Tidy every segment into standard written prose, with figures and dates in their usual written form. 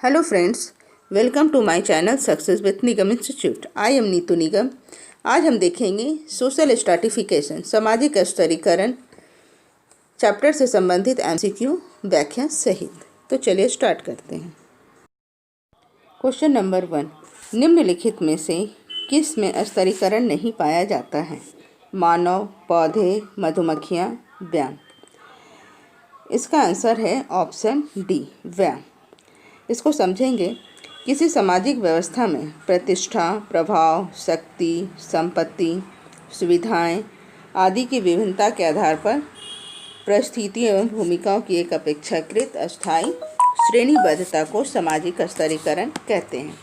Hello friends, welcome to my channel success with Nigam institute. I am Neetu Nigam. आज हम देखेंगे social stratification, सामाजिक स्तरीकरण chapter से संबंधित एमसीक्यू व्याख्या सहित। तो चलिए स्टार्ट करते हैं। क्वेश्चन नंबर 1, निम्नलिखित में से किस में स्तरीकरण नहीं पाया जाता है? मानव, पौधे, मधुमक्खियाँ, व्यायाम। इसका आंसर है ऑप्शन डी, व्यायाम। इसको समझेंगे। किसी सामाजिक व्यवस्था में प्रतिष्ठा, प्रभाव, शक्ति, संपत्ति, सुविधाएं आदि की विभिन्नता के आधार पर परिस्थितियों एवं भूमिकाओं की एक अपेक्षाकृत अस्थायी श्रेणीबद्धता को सामाजिक स्तरीकरण कहते हैं।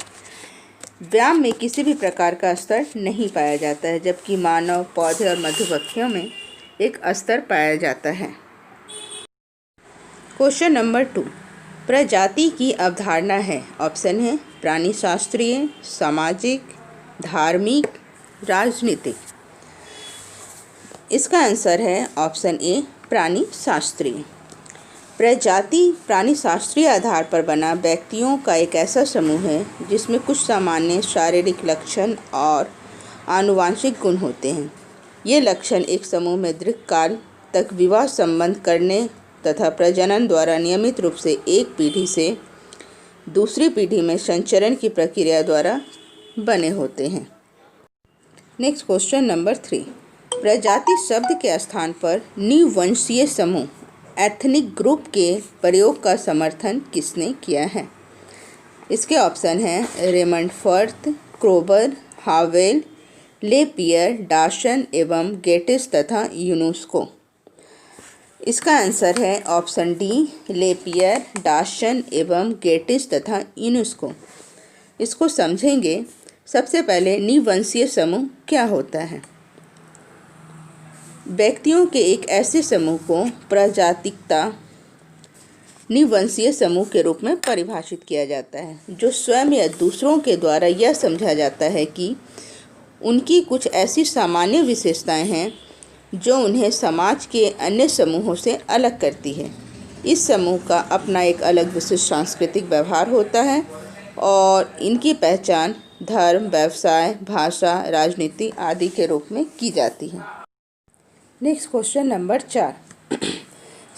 व्यायाम में किसी भी प्रकार का स्तर नहीं पाया जाता है, जबकि मानव, पौधे और मधुमक्खियों में एक स्तर पाया जाता है। क्वेश्चन नंबर 2, प्रजाति की अवधारणा है। ऑप्शन है प्राणी शास्त्रीय, सामाजिक, धार्मिक, राजनीतिक। इसका आंसर है ऑप्शन ए, प्राणी शास्त्रीय। प्रजाति प्राणी शास्त्रीय आधार पर बना व्यक्तियों का एक ऐसा समूह है जिसमें कुछ सामान्य शारीरिक लक्षण और आनुवांशिक गुण होते हैं। ये लक्षण एक समूह में दीर्घकाल तक विवाह संबंध करने तथा प्रजनन द्वारा नियमित रूप से एक पीढ़ी से दूसरी पीढ़ी में संचरण की प्रक्रिया द्वारा बने होते हैं। नेक्स्ट क्वेश्चन नंबर 3, प्रजाति शब्द के स्थान पर निवंशीय समूह, एथनिक ग्रुप के प्रयोग का समर्थन किसने किया है? इसके ऑप्शन हैं Raymond Firth, Kroeber, Howell, Lapierre, Dawson एवं गेटिस तथा यूनेस्को। इसका आंसर है ऑप्शन डी, लेपियर, डाशन एवं गेटिस तथा यूनेस्को। इसको समझेंगे। सबसे पहले निवंशीय समूह क्या होता है? व्यक्तियों के एक ऐसे समूह को प्रजातिकता निवंशीय समूह के रूप में परिभाषित किया जाता है, जो स्वयं या दूसरों के द्वारा यह समझा जाता है कि उनकी कुछ ऐसी सामान्य विशेषताएं हैं जो उन्हें समाज के अन्य समूहों से अलग करती है। इस समूह का अपना एक अलग विशिष्ट सांस्कृतिक व्यवहार होता है और इनकी पहचान धर्म, व्यवसाय, भाषा, राजनीति आदि के रूप में की जाती है। नेक्स्ट क्वेश्चन नंबर 4,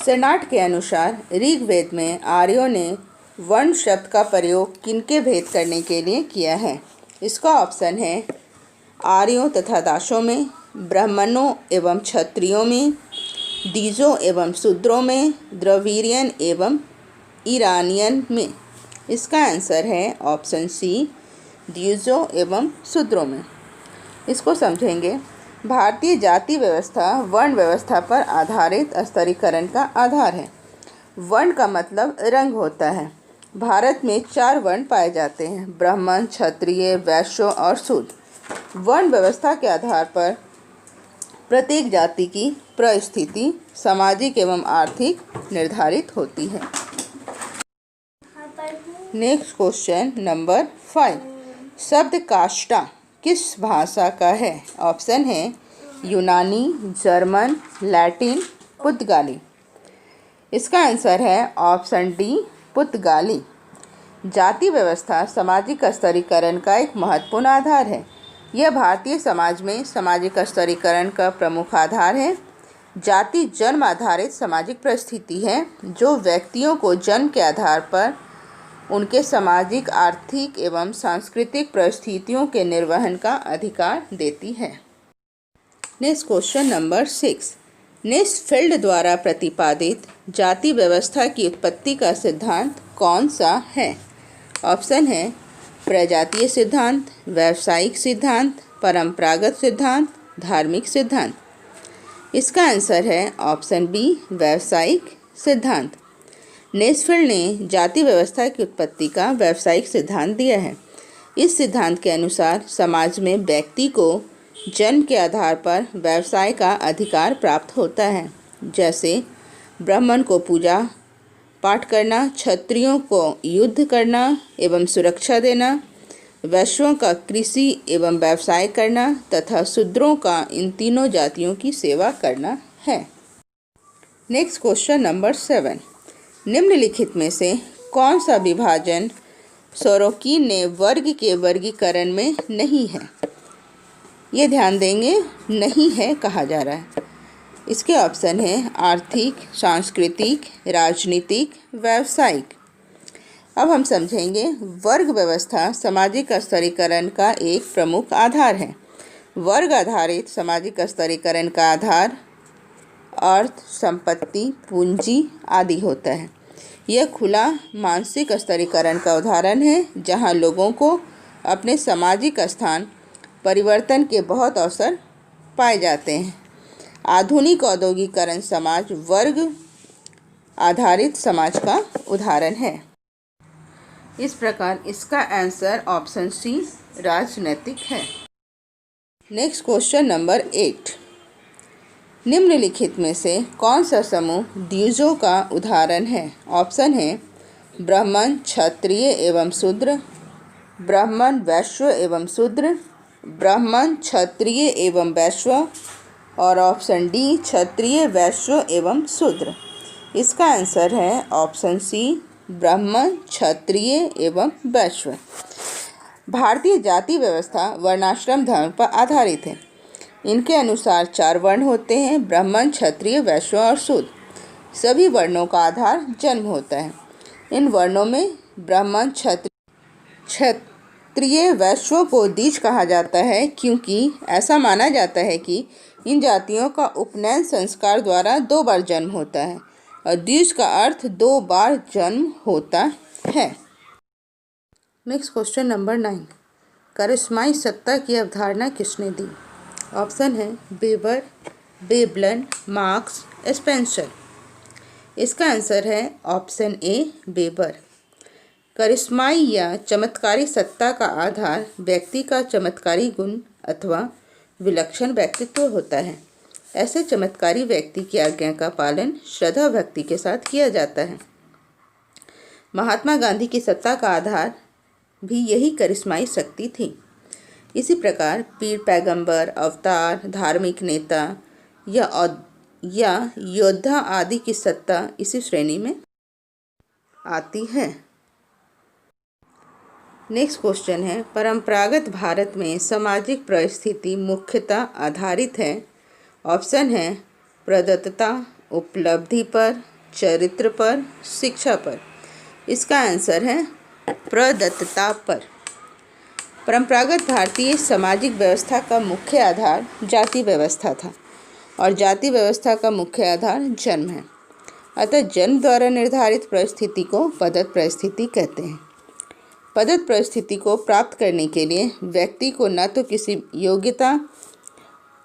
सेनाट के अनुसार ऋग्वेद में आर्यों ने वर्ण शब्द का प्रयोग किनके भेद करने के लिए किया है? इसका ऑप्शन है आर्यों तथा दासों में, ब्राह्मणों एवं क्षत्रियों में, दीजों एवं शूद्रों में, द्रविड़ियन एवं ईरानियन में। इसका आंसर है ऑप्शन सी, दीजों एवं शूद्रों में। इसको समझेंगे। भारतीय जाति व्यवस्था वर्ण व्यवस्था पर आधारित स्तरीकरण का आधार है। वर्ण का मतलब रंग होता है। भारत में 4 वर्ण पाए जाते हैं: ब्राह्मण, क्षत्रिय, वैश्य और शूद्र। वर्ण व्यवस्था के आधार पर प्रत्येक जाति की परिस्थिति सामाजिक एवं आर्थिक निर्धारित होती है। नेक्स्ट क्वेश्चन नंबर 5, शब्द काष्ठा किस भाषा का है? ऑप्शन है यूनानी, जर्मन, लैटिन, पुर्तगाली। इसका आंसर है ऑप्शन डी, पुर्तगाली। जाति व्यवस्था सामाजिक स्तरीकरण का एक महत्वपूर्ण आधार है। यह भारतीय समाज में सामाजिक स्तरीकरण का प्रमुख आधार है। जाति जन्म आधारित सामाजिक परिस्थिति है जो व्यक्तियों को जन्म के आधार पर उनके सामाजिक, आर्थिक एवं सांस्कृतिक परिस्थितियों के निर्वहन का अधिकार देती है। नेक्स्ट क्वेश्चन नंबर 6, नेस्फेल्ड द्वारा प्रतिपादित जाति व्यवस्था की उत्पत्ति का सिद्धांत कौन सा है? ऑप्शन है प्रजातीय सिद्धांत, व्यावसायिक सिद्धांत, परंपरागत सिद्धांत, धार्मिक सिद्धांत। इसका आंसर है ऑप्शन बी, व्यावसायिक सिद्धांत। नेस्फेल्ड ने जाति व्यवस्था की उत्पत्ति का व्यावसायिक सिद्धांत दिया है। इस सिद्धांत के अनुसार समाज में व्यक्ति को जन्म के आधार पर व्यवसाय का अधिकार प्राप्त होता है, जैसे ब्राह्मण को पूजा पाठ करना, क्षत्रियों को युद्ध करना एवं सुरक्षा देना, वैश्यों का कृषि एवं व्यवसाय करना तथा शूद्रों का इन तीनों जातियों की सेवा करना है। नेक्स्ट क्वेश्चन नंबर 7, निम्नलिखित में से कौन सा विभाजन सोरोकिन ने वर्ग के वर्गीकरण में नहीं है, ये ध्यान देंगे, नहीं है कहा जा रहा है। इसके ऑप्शन है आर्थिक, सांस्कृतिक, राजनीतिक, व्यावसायिक। अब हम समझेंगे वर्ग व्यवस्था सामाजिक स्तरीकरण का एक प्रमुख आधार है। वर्ग आधारित सामाजिक स्तरीकरण का आधार अर्थ, संपत्ति, पूंजी आदि होता है। यह खुला मानसिक स्तरीकरण का उदाहरण है, जहां लोगों को अपने सामाजिक स्थान परिवर्तन के बहुत अवसर पाए जाते हैं। आधुनिक औद्योगिकरण समाज वर्ग आधारित समाज का उदाहरण है। इस प्रकार इसका आंसर ऑप्शन सी राजनीतिक है। Next question number 8। निम्नलिखित में से कौन सा समूह द्विजों का उदाहरण है? ऑप्शन है ब्राह्मण, क्षत्रिय एवं शूद्र, ब्राह्मण, वैश्य एवं शूद्र, ब्राह्मण, क्षत्रिय एवं वैश्य, और ऑप्शन डी क्षत्रिय, वैश्य एवं शूद्र। इसका आंसर है ऑप्शन सी ब्राह्मण, क्षत्रिय एवं वैश्य। भारतीय जाति व्यवस्था वर्णाश्रम धर्म पर आधारित है। इनके अनुसार 4 वर्ण होते हैं: ब्राह्मण, क्षत्रिय, वैश्य और शूद्र। सभी वर्णों का आधार जन्म होता है। इन वर्णों में ब्राह्मण, क्षत्रिय, वैश्यों को द्विज कहा जाता है, क्योंकि ऐसा माना जाता है कि इन जातियों का उपनयन संस्कार द्वारा 2 बार जन्म होता है और द्विज का अर्थ 2 बार जन्म होता है। Next question number 9। करिश्माई सत्ता की अवधारणा किसने दी? ऑप्शन है वेबर, वेबलन, मार्क्स, स्पेंसर। इसका आंसर है ऑप्शन ए वेबर। करिश्माई या चमत्कारी सत्ता का आधार व्यक्ति का चमत्कारी गुण अथवा विलक्षण व्यक्तित्व होता है। ऐसे चमत्कारी व्यक्ति की आज्ञा का पालन श्रद्धा भक्ति के साथ किया जाता है। महात्मा गांधी की सत्ता का आधार भी यही करिश्माई शक्ति थी। इसी प्रकार पीर, पैगंबर, अवतार, धार्मिक नेता या योद्धा आदि की सत्ता इसी श्रेणी में आती है। नेक्स्ट क्वेश्चन है परंपरागत भारत में सामाजिक परिस्थिति मुख्यतः आधारित है। ऑप्शन है प्रदत्तता, उपलब्धि पर, चरित्र पर, शिक्षा पर। इसका आंसर है प्रदत्तता पर। परंपरागत भारतीय सामाजिक व्यवस्था का मुख्य आधार जाति व्यवस्था था और जाति व्यवस्था का मुख्य आधार जन्म है। अतः जन्म द्वारा निर्धारित परिस्थिति को पदत्त परिस्थिति कहते हैं। पदत्त परिस्थिति को प्राप्त करने के लिए व्यक्ति को न तो किसी योग्यता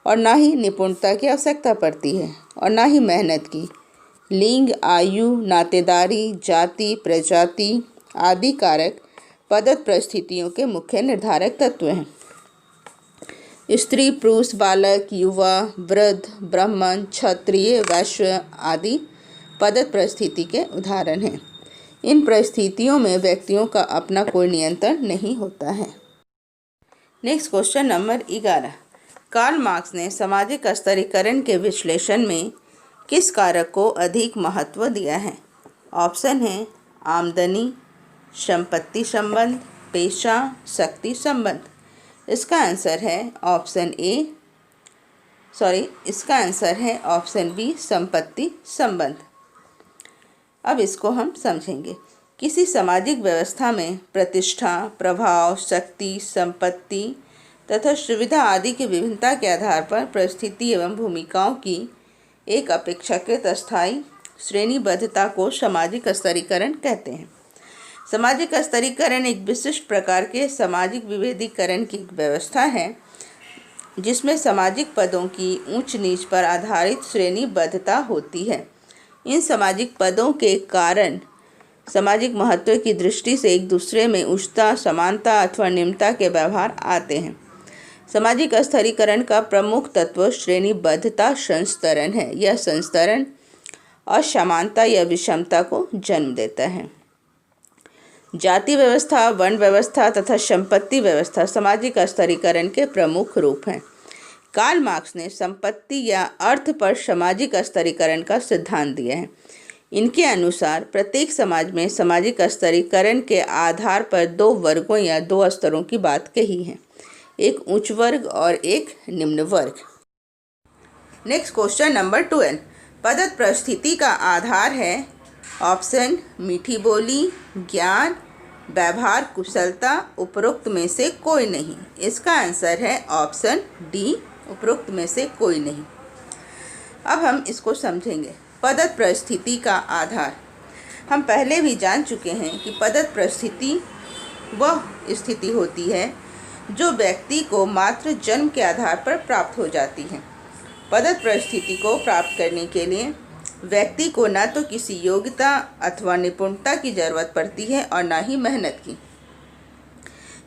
और न ही निपुणता की आवश्यकता पड़ती है और न ही मेहनत की। लिंग, आयु, नातेदारी, जाति, प्रजाति आदि कारक पदत्त परिस्थितियों के मुख्य निर्धारक तत्व हैं। स्त्री, पुरुष, बालक, युवा, वृद्ध, ब्राह्मण, क्षत्रिय, वैश्य आदि पदत्त परिस्थिति के उदाहरण हैं। इन परिस्थितियों में व्यक्तियों का अपना कोई नियंत्रण नहीं होता है। Next question number 11। Karl Marx ने सामाजिक स्तरीकरण के विश्लेषण में किस कारक को अधिक महत्व दिया है? ऑप्शन है आमदनी, संपत्ति संबंध, पेशा, शक्ति संबंध। इसका आंसर है ऑप्शन बी संपत्ति संबंध। अब इसको हम समझेंगे। किसी सामाजिक व्यवस्था में प्रतिष्ठा, प्रभाव, शक्ति, संपत्ति तथा सुविधा आदि की विभिन्नता के आधार पर परिस्थिति एवं भूमिकाओं की एक अपेक्षाकृत अस्थायी श्रेणीबद्धता को सामाजिक स्तरीकरण कहते हैं। सामाजिक स्तरीकरण एक विशिष्ट प्रकार के सामाजिक विभेदीकरण की व्यवस्था है जिसमें सामाजिक पदों की ऊंच नीच पर आधारित श्रेणीबद्धता होती है। इन सामाजिक पदों के कारण सामाजिक महत्व की दृष्टि से एक दूसरे में उच्चता, समानता अथवा निम्नता के व्यवहार आते हैं। सामाजिक स्तरीकरण का प्रमुख तत्व श्रेणीबद्धता संस्तरण है। यह संस्तरण असमानता या विषमता को जन्म देता है। जाति व्यवस्था, वर्ण व्यवस्था तथा संपत्ति व्यवस्था सामाजिक स्तरीकरण के प्रमुख रूप हैं। कार्ल मार्क्स ने संपत्ति या अर्थ पर सामाजिक स्तरीकरण का सिद्धांत दिया है। इनके अनुसार प्रत्येक समाज में सामाजिक स्तरीकरण के आधार पर दो वर्गों या दो स्तरों की बात कही है, एक उच्च वर्ग और एक निम्न वर्ग। Next question number 12। पदत्व परिस्थिति का आधार है ऑप्शन मीठी बोली, ज्ञान, व्यवहार कुशलता, उपरोक्त में से कोई नहीं। इसका आंसर है ऑप्शन डी, उपरोक्त में से कोई नहीं। अब हम इसको समझेंगे। पदत्व परिस्थिति का आधार हम पहले भी जान चुके हैं कि पदत्व परिस्थिति वह स्थिति होती है जो व्यक्ति को मात्र जन्म के आधार पर प्राप्त हो जाती है। पदत्व परिस्थिति को प्राप्त करने के लिए व्यक्ति को न तो किसी योग्यता अथवा निपुणता की जरूरत पड़ती है और न ही मेहनत की,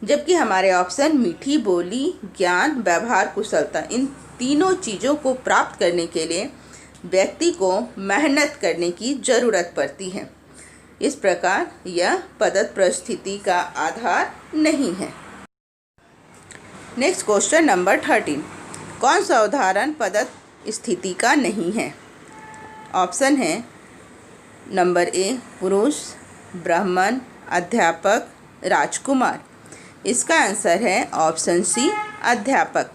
जबकि हमारे ऑप्शन मीठी बोली, ज्ञान, व्यवहार कुशलता, इन तीनों चीज़ों को प्राप्त करने के लिए व्यक्ति को मेहनत करने की जरूरत पड़ती है। इस प्रकार यह पदत्व परिस्थिति का आधार नहीं है। Next question number 13। कौन सा उदाहरण पदत्व स्थिति का नहीं है? ऑप्शन है नंबर ए पुरुष, ब्राह्मण, अध्यापक, राजकुमार। इसका आंसर है ऑप्शन सी, अध्यापक।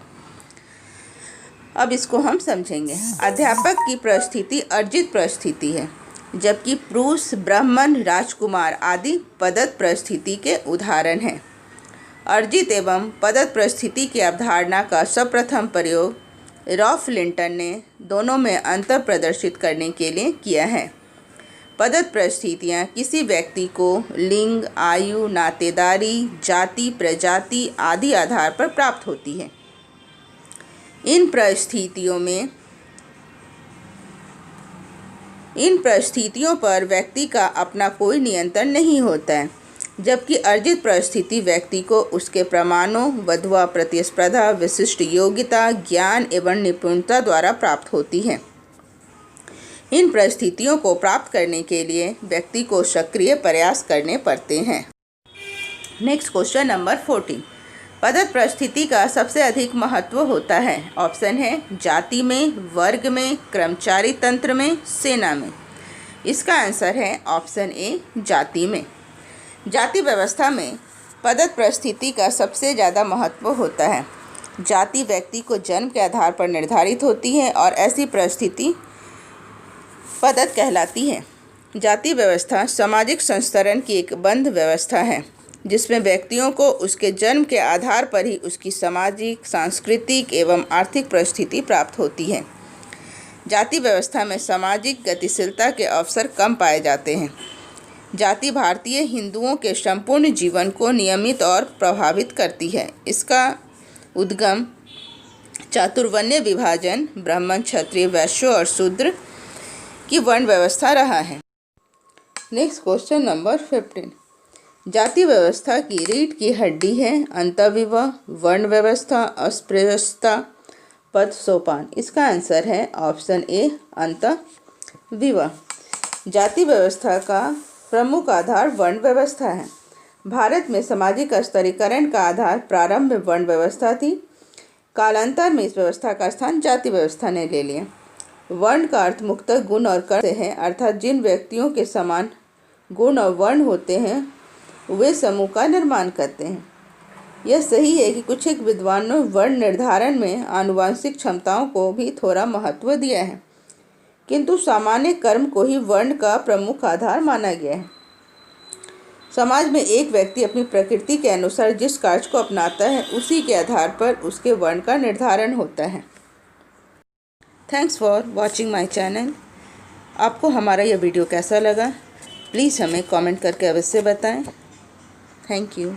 अब इसको हम समझेंगे। अध्यापक की परिस्थिति अर्जित परिस्थिति है, जबकि पुरुष, ब्राह्मण, राजकुमार आदि पदत्व परिस्थिति के उदाहरण हैं। अर्जित एवं पदत्व परिस्थिति की अवधारणा का सर्वप्रथम प्रयोग रॉल्फ लिंटन ने दोनों में अंतर प्रदर्शित करने के लिए किया है। पदत्व परिस्थितियाँ किसी व्यक्ति को लिंग, आयु, नातेदारी, जाति, प्रजाति आदि आधार पर प्राप्त होती है। इन परिस्थितियों पर व्यक्ति का अपना कोई नियंत्रण नहीं होता है, जबकि अर्जित परिस्थिति व्यक्ति को उसके प्रमाणों, वधवा प्रतिस्पर्धा, विशिष्ट योग्यता, ज्ञान एवं निपुणता द्वारा प्राप्त होती है। इन परिस्थितियों को प्राप्त करने के लिए व्यक्ति को सक्रिय प्रयास करने पड़ते हैं। Next question number 14। पदत्व परिस्थिति का सबसे अधिक महत्व होता है। ऑप्शन है जाति में, वर्ग में, कर्मचारी तंत्र में, सेना में। इसका आंसर है ऑप्शन ए, जाति में। जाति व्यवस्था में पदत्व परिस्थिति का सबसे ज़्यादा महत्व होता है। जाति व्यक्ति को जन्म के आधार पर निर्धारित होती है और ऐसी परिस्थिति पदत्व कहलाती है। जाति व्यवस्था सामाजिक संस्तरण की एक बंध व्यवस्था है, जिसमें व्यक्तियों को उसके जन्म के आधार पर ही उसकी सामाजिक, सांस्कृतिक एवं आर्थिक परिस्थिति प्राप्त होती है। जाति व्यवस्था में सामाजिक गतिशीलता के अवसर कम पाए जाते हैं। जाति भारतीय हिंदुओं के संपूर्ण जीवन को नियमित और प्रभावित करती है। इसका उद्गम चातुर्वर्ण्य विभाजन, ब्राह्मण, क्षत्रिय, वैश्य और शूद्र की वर्ण व्यवस्था रहा है। Next question number 15। जाति व्यवस्था की रीढ़ की हड्डी है अंतःविवाह, वर्ण व्यवस्था, अस्पृश्यता, पद सोपान। इसका आंसर है ऑप्शन ए, अंतःविवाह। जाति व्यवस्था का प्रमुख आधार वर्ण व्यवस्था है। भारत में सामाजिक स्तरीकरण का आधार प्रारंभ में वर्ण व्यवस्था थी। कालांतर में इस व्यवस्था का स्थान जाति व्यवस्था ने ले लिया। वर्ण का अर्थ मुख्यतः गुण और कर्म से है, अर्थात जिन व्यक्तियों के समान गुण और वर्ण होते हैं वे समूह का निर्माण करते हैं। यह सही है कि कुछ एक विद्वानों वर्ण निर्धारण में आनुवंशिक क्षमताओं को भी थोड़ा महत्व दिया है, किंतु सामान्य कर्म को ही वर्ण का प्रमुख आधार माना गया है। समाज में एक व्यक्ति अपनी प्रकृति के अनुसार जिस कार्य को अपनाता है उसी के आधार पर उसके वर्ण का निर्धारण होता है। Thanks for watching my channel. आपको हमारा यह वीडियो कैसा लगा प्लीज़ हमें कमेंट करके अवश्य बताएं। Thank you.